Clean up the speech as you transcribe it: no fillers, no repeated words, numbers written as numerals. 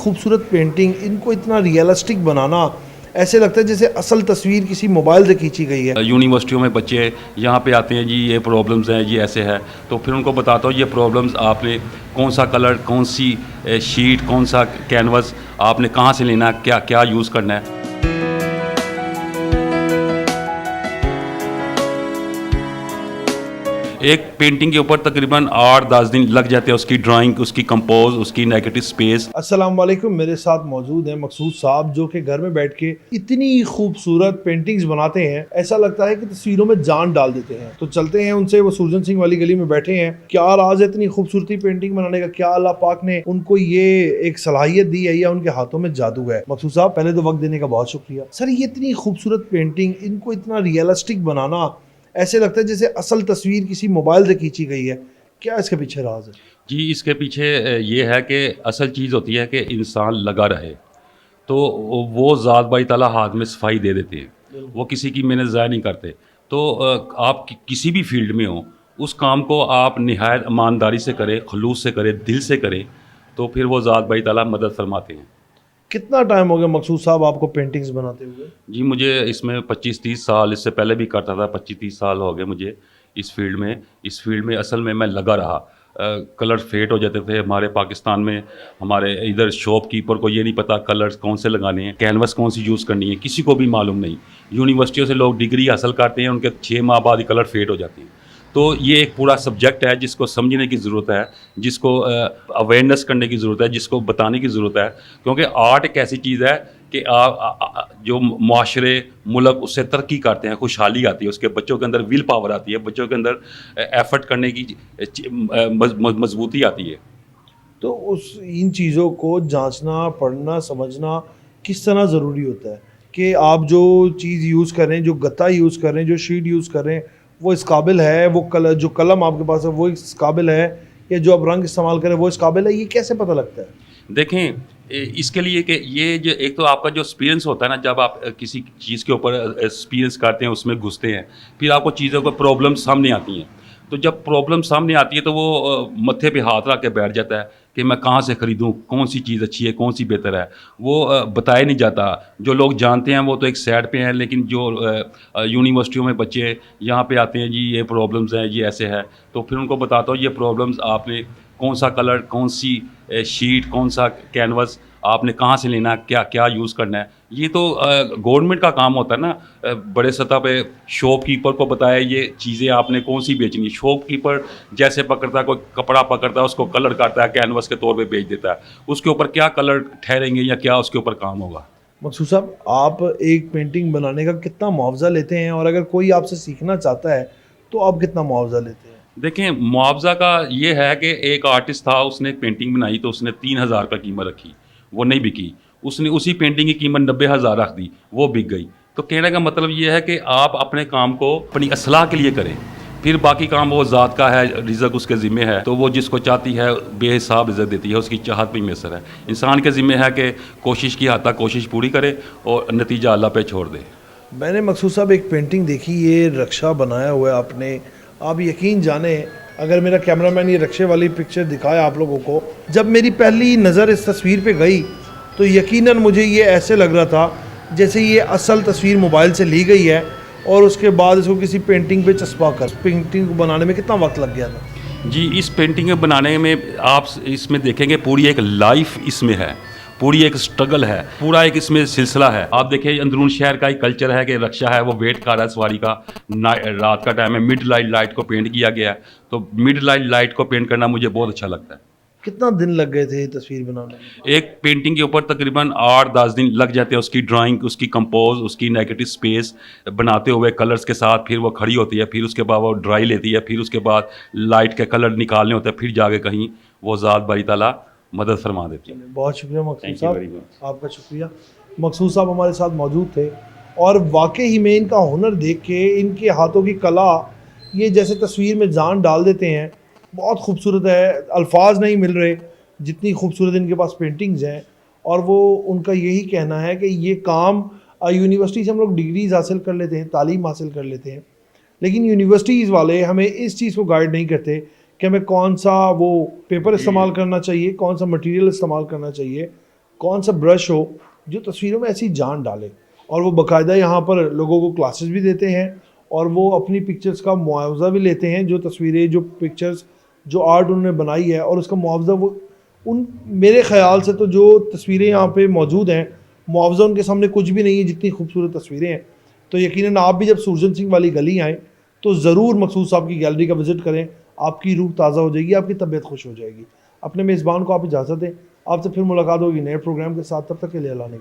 खूबसूरत पेंटिंग, इनको इतना रियलिस्टिक बनाना, ऐसे लगता है जैसे असल तस्वीर किसी मोबाइल से खींची गई है। यूनिवर्सिटियों में बच्चे यहाँ पे आते हैं जी, ये प्रॉब्लम्स हैं, ये ऐसे है, तो फिर उनको बताता हूँ ये प्रॉब्लम्स आपने कौन सा कलर, कौन सी शीट, कौन सा कैनवस आपने कहाँ से लेना है, क्या क्या यूज़ करना है। एक पेंटिंग के ऊपर तकरीबन 8-10 दिन लग जाते हैं, उसकी ड्राइंग, उसकी कंपोज, उसकी नेगेटिव स्पेस। अस्सलाम वालेकुम, मेरे साथ मौजूद हैं मकसूद साहब, जो कि घर में बैठ के इतनी खूबसूरत पेंटिंग्स बनाते हैं, ऐसा लगता है कि तस्वीरों में जान डाल देते हैं। तो चलते हैं उनसे, वो सुरजन सिंह वाली गली में बैठे हैं। क्या राज है इतनी खूबसूरती पेंटिंग बनाने का? क्या अल्लाह पाक ने उनको ये एक सलाहियत दी है या उनके हाथों में जादू है? मकसूद साहब, पहले तो वक्त देने का बहुत शुक्रिया। सर, ये इतनी खूबसूरत पेंटिंग, इनको इतना रियलिस्टिक बनाना, ऐसे लगता है जैसे असल तस्वीर किसी मोबाइल से खींची गई है। क्या इसके पीछे राज है? जी, इसके पीछे ये है कि असल चीज़ होती है कि इंसान लगा रहे, तो वो ज़ात बाई ताला हाथ में सफाई दे देते हैं, वो किसी की मेहनत ज़ाया नहीं करते। तो आप किसी भी फील्ड में हो, उस काम को आप निहायत ईमानदारी से करें, खलूस से करें, दिल से करें, तो फिर वो ज़ात बाई ताला मदद फरमाते हैं। कितना टाइम हो गया मकसूद साहब आपको पेंटिंग्स बनाते हुए? जी, मुझे इसमें 25-30 साल, इससे पहले भी करता था, 25-30 साल हो गए मुझे इस फील्ड में। इस फील्ड में असल में मैं लगा रहा। कलर फेड हो जाते थे हमारे पाकिस्तान में, हमारे इधर शॉपकीपर को ये नहीं पता कलर्स कौन से लगाने हैं, कैनवस कौन सी यूज़ करनी है, किसी को भी मालूम नहीं। यूनिवर्सिटियों से लोग डिग्री हासिल करते हैं, उनके 6 माह बाद ही कलर फेड हो जाती है। तो ये एक पूरा सब्जेक्ट है जिसको समझने की ज़रूरत है, जिसको अवेयरनेस करने की ज़रूरत है, जिसको बताने की ज़रूरत है, क्योंकि आर्ट एक ऐसी चीज़ है कि जो माशरे, मुल्क उससे तरक्की करते हैं, खुशहाली आती है, उसके बच्चों के अंदर विल पावर आती है, बच्चों के अंदर एफर्ट करने की मजबूती आती है। तो उस इन चीज़ों को जांचना, पढ़ना, समझना किस तरह ज़रूरी होता है कि आप जो चीज़ यूज़ कर रहे हैं, जो गत्ता यूज़ कर रहे हैं, जो शीट यूज़ कर रहे हैं, वो इस काबिल है, वो कलर जो कलम आपके पास है वो इस काबिल है, या जो आप रंग इस्तेमाल करें वो इस काबिल है, ये कैसे पता लगता है? देखें, इसके लिए कि ये जो एक तो आपका जो एक्सपीरियंस होता है ना, जब आप किसी चीज़ के ऊपर एक्सपीरियंस करते हैं, उसमें घुसते हैं, फिर आपको चीज़ों को प्रॉब्लम सामने आती हैं। तो जब प्रॉब्लम सामने आती है तो वो मत्थे पे हाथ रख के बैठ जाता है कि मैं कहाँ से ख़रीदूँ, कौन सी चीज़ अच्छी है, कौन सी बेहतर है। वो बताया नहीं जाता। जो लोग जानते हैं वो तो एक साइड पे हैं, लेकिन जो यूनिवर्सिटियों में बच्चे यहाँ पे आते हैं जी, ये प्रॉब्लम्स हैं, ये ऐसे है, तो फिर उनको बताता हूँ ये प्रॉब्लम्स आपने कौन सा कलर, कौन सी शीट, कौन सा कैनवस आपने कहाँ से लेना है, क्या क्या यूज़ करना है। ये तो गवर्नमेंट का काम होता है ना, बड़े सतह पे शॉपकीपर को बताया ये चीज़ें आपने कौन सी बेचनी है। शॉपकीपर जैसे पकड़ता है, कोई कपड़ा पकड़ता है, उसको कलर करता है, कैनवस के तौर पे बेच देता है, उसके ऊपर क्या कलर ठहरेंगे या क्या उसके ऊपर काम होगा। मकसूद साहब, आप एक पेंटिंग बनाने का कितना मुआवजा लेते हैं, और अगर कोई आपसे सीखना चाहता है तो आप कितना मुआवजा लेते हैं? देखें, मुआवजा का ये है कि एक आर्टिस्ट था, उसने एक पेंटिंग बनाई तो उसने 3000 का कीमत रखी, वो नहीं बिकी। उसने उसी पेंटिंग की कीमत 90,000 रख दी, वो बिक गई। तो कहने का मतलब ये है कि आप अपने काम को अपनी असलाह के लिए करें, फिर बाकी काम वो ज़ात का है, रिज़्क उसके ज़िम्मे है, तो वो जिसको चाहती है बेहिसाब इज़्ज़त देती है, उसकी चाहत भी मैसर है। इंसान के ज़िम्मे है कि कोशिश की हद तक कोशिश पूरी करे और नतीजा अल्लाह पे छोड़ दे। मैंने मकसूद साहब एक पेंटिंग देखी, ये रक्षा बनाया हुआ है आपने। आप यकीन जाने, अगर मेरा कैमरामैन ये रक्षे वाली पिक्चर दिखाया आप लोगों को, जब मेरी पहली नज़र इस तस्वीर पे गई तो यकीनन मुझे ये ऐसे लग रहा था जैसे ये असल तस्वीर मोबाइल से ली गई है और उसके बाद इसको किसी पेंटिंग पे चस्पा कर। पेंटिंग को बनाने में कितना वक्त लग गया था? जी, इस पेंटिंग को बनाने में आप इसमें देखेंगे पूरी एक लाइफ इसमें है, पूरी एक स्ट्रगल है, पूरा एक इसमें सिलसिला है। आप देखिए, अंदरून शहर का एक कल्चर है कि रक्षा है वो वेट कर रहा है सवारी का, रात का टाइम है, मिड लाइट को पेंट किया गया है, तो मिड लाइट को पेंट करना मुझे बहुत अच्छा लगता है। कितना दिन लग गए थे ये तस्वीर बनाने में? एक पेंटिंग के ऊपर तकरीबन 8-10 दिन लग जाते हैं, उसकी ड्राइंग, उसकी कंपोज, उसकी नेगेटिव स्पेस बनाते हुए कलर्स के साथ, फिर वो खड़ी होती है, फिर उसके बाद वो ड्राई लेती है, फिर उसके बाद लाइट के कलर निकालने होते हैं, फिर जाके कहीं वो ज़ात बारी ताला मदद फरमा देती है। बहुत शुक्रिया मकसूद थैंक यू वेरी साहब, मच। आपका शुक्रिया। मकसूद साहब हमारे साथ मौजूद थे और वाकई ही में इनका हुनर देख के, इनके हाथों की कला, ये जैसे तस्वीर में जान डाल देते हैं। बहुत खूबसूरत है, अल्फाज नहीं मिल रहे जितनी खूबसूरत इनके पास पेंटिंग्स हैं। और वो उनका यही कहना है कि ये काम यूनिवर्सिटी से हम लोग डिग्रीज़ हासिल कर लेते हैं, तालीम हासिल कर लेते हैं, लेकिन यूनिवर्सिटीज़ वाले हमें इस चीज़ को गाइड नहीं करते कि हमें कौन सा वो पेपर इस्तेमाल करना चाहिए, कौन सा मटेरियल इस्तेमाल करना चाहिए, कौन सा ब्रश हो जो तस्वीरों में ऐसी जान डाले। और वो बाकायदा यहाँ पर लोगों को क्लासेस भी देते हैं और वो अपनी पिक्चर्स का मुआवजा भी लेते हैं, जो तस्वीरें, जो पिक्चर्स, जो आर्ट उन्होंने बनाई है और उसका मुआवजा वो उन, मेरे ख्याल से तो जो तस्वीरें यहाँ पे मौजूद हैं, मुआवजा उनके सामने कुछ भी नहीं है, जितनी खूबसूरत तस्वीरें हैं। तो यकीनन आप भी जब सुरजन सिंह वाली गली आएँ तो ज़रूर मकसूद साहब की गैलरी का विज़िट करें, आपकी रूह ताज़ा हो जाएगी, आपकी तबीयत खुश हो जाएगी। अपने मेज़बान को आप इजाज़त दें, आपसे फिर मुलाकात होगी नए प्रोग्राम के साथ, तब तक के लिए अल्लाह ने